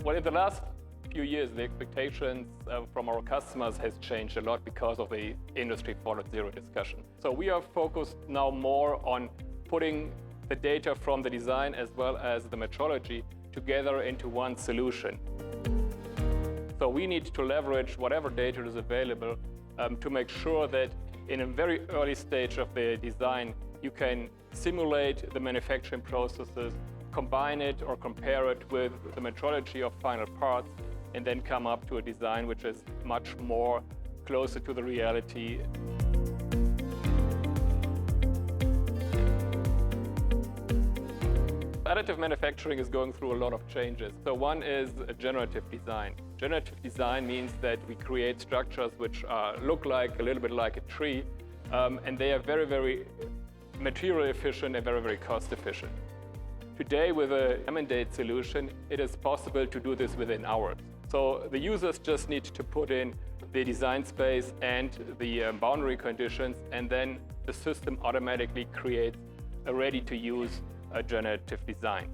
Well, in the last few years, the expectations from our customers has changed a lot because of the Industry 4.0 discussion. So we are focused now more on putting the data from the design as well as the metrology together into one solution. So we need to leverage whatever data is available to make sure that in a very early stage of the design, you can simulate the manufacturing processes, combine it or compare it with the metrology of final parts, and then come up to a design which is much more closer to the reality. Additive manufacturing is going through a lot of changes. So one is a generative design. Generative design means that we create structures which look like a little bit like a tree, and they are very, very material efficient and very, very cost efficient. Today, with an Amendate solution, it is possible to do this within hours. So the users just need to put in the design space and the boundary conditions, and then the system automatically creates a ready-to-use generative design.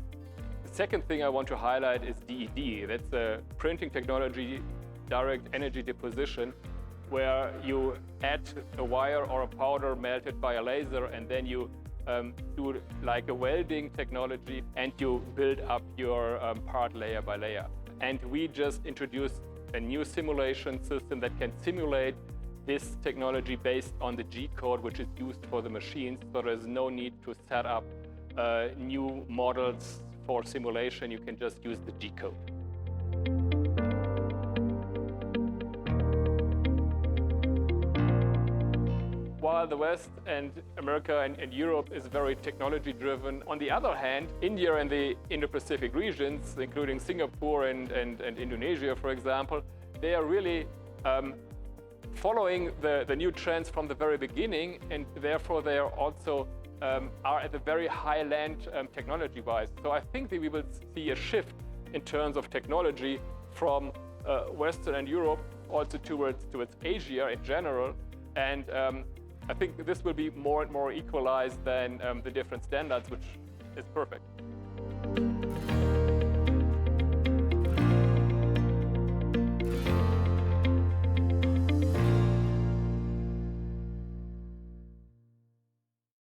The second thing I want to highlight is DED. That's a printing technology, direct energy deposition, where you add a wire or a powder melted by a laser, and then you do like a welding technology, and you build up your part layer by layer. And we just introduced a new simulation system that can simulate this technology based on the G-code which is used for the machines, so there's no need to set up new models for simulation. You can just use the G-code. While the West and America and Europe is very technology driven, on the other hand, India and the Indo-Pacific regions, including Singapore and Indonesia, for example, they are really following the new trends from the very beginning, and therefore they are also are at the very high land technology-wise. So I think that we will see a shift in terms of technology from Western and Europe also towards Asia in general. And I think this will be more and more equalized than the different standards, which is perfect.